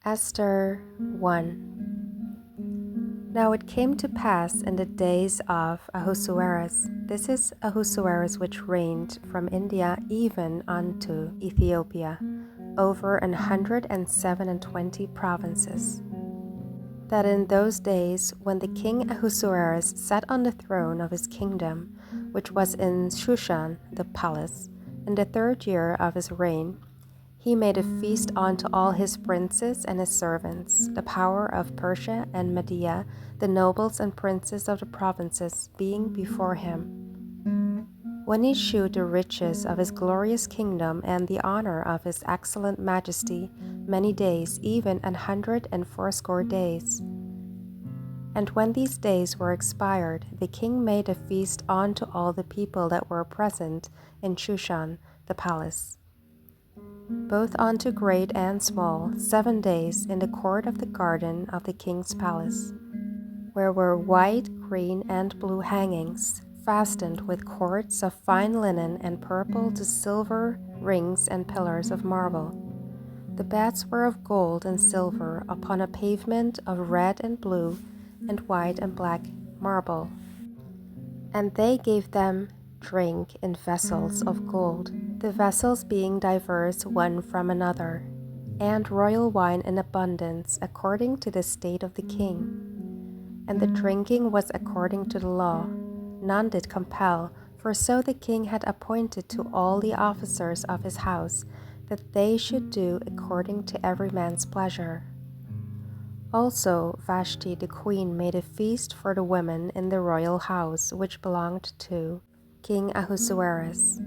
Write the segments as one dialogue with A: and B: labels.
A: Esther 1. Now it came to pass in the days of Ahasuerus, this is Ahasuerus which reigned from India even unto Ethiopia, over 127 provinces, that in those days when the king Ahasuerus sat on the throne of his kingdom, which was in Shushan the palace, in the 3rd year of his reign, he made a feast unto all his princes and his servants, the power of Persia and Media, the nobles and princes of the provinces, being before him. When he shewed the riches of his glorious kingdom and the honor of his excellent majesty many days, even 180 days. And when these days were expired, the king made a feast unto all the people that were present in Shushan the palace, both unto great and small, 7 days in the court of the garden of the king's palace, where were white, green, and blue hangings, fastened with cords of fine linen and purple to silver rings and pillars of marble. The beds were of gold and silver upon a pavement of red and blue and white and black marble. And they gave them drink in vessels of gold, the vessels being diverse one from another, and royal wine in abundance according to the state of the king. And the drinking was according to the law, none did compel, for so the king had appointed to all the officers of his house, that they should do according to every man's pleasure. Also Vashti the queen made a feast for the women in the royal house which belonged to King Ahasuerus.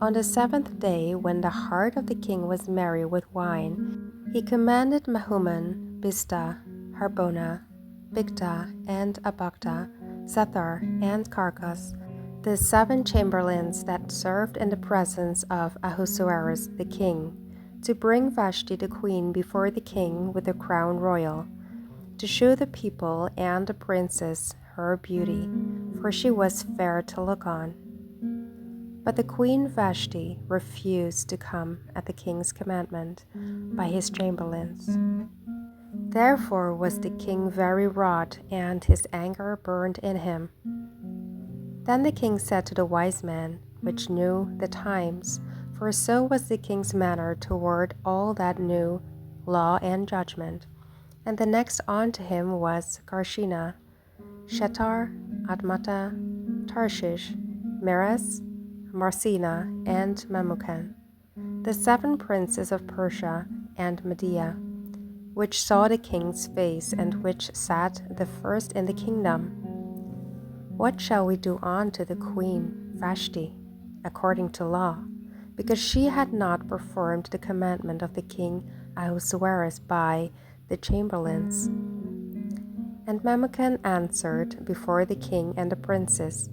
A: On the 7th day, when the heart of the king was merry with wine, he commanded Mehuman, Biztha, Harbona, Bigtha, and Abagtha, Zethar, and Carcas, the 7 chamberlains that served in the presence of Ahasuerus the king, to bring Vashti the queen before the king with the crown royal, to shew the people and the princess her beauty, for she was fair to look on. But the queen Vashti refused to come at the king's commandment by his chamberlains. Therefore was the king very wroth, and his anger burned in him. Then the king said to the wise men, which knew the times, for so was the king's manner toward all that knew law and judgment. And the next unto him was Karshina, Shethar, Admatha, Tarshish, Meres, Marsena, and Memucan, the 7 princes of Persia and Media, which saw the king's face, and which sat the first in the kingdom. What shall we do unto the queen Vashti, according to law? Because she had not performed the commandment of the king Ahasuerus by the chamberlains. And Memucan answered before the king and the princes,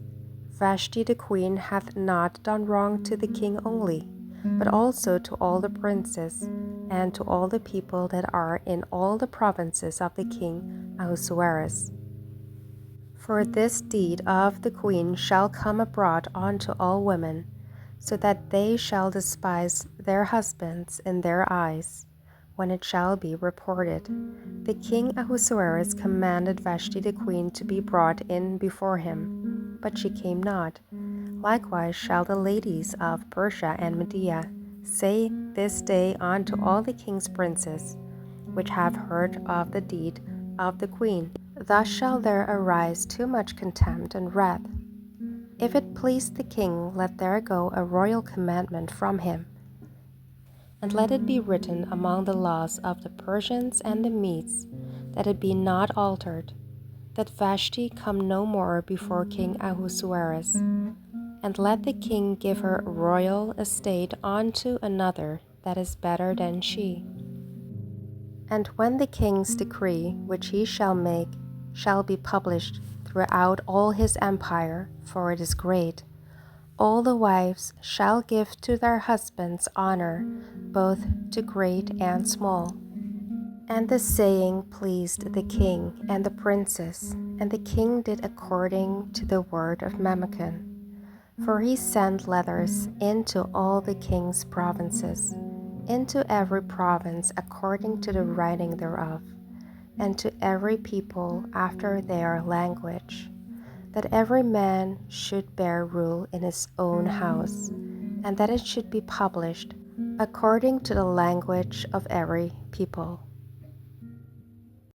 A: Vashti the queen hath not done wrong to the king only, but also to all the princes, and to all the people that are in all the provinces of the king Ahasuerus. For this deed of the queen shall come abroad unto all women, so that they shall despise their husbands in their eyes, when it shall be reported. The king Ahasuerus commanded Vashti the queen to be brought in before him, but she came not. Likewise shall the ladies of Persia and Media say this day unto all the king's princes, which have heard of the deed of the queen. Thus shall there arise too much contempt and wrath. If it please the king, let there go a royal commandment from him, and let it be written among the laws of the Persians and the Medes, that it be not altered, that Vashti come no more before King Ahasuerus, and let the king give her royal estate unto another that is better than she. And when the king's decree, which he shall make, shall be published throughout all his empire, for it is great, all the wives shall give to their husbands honor, both to great and small. And the saying pleased the king and the princes, and the king did according to the word of Memucan. For he sent letters into all the king's provinces, into every province according to the writing thereof, and to every people after their language, that every man should bear rule in his own house, and that it should be published according to the language of every people.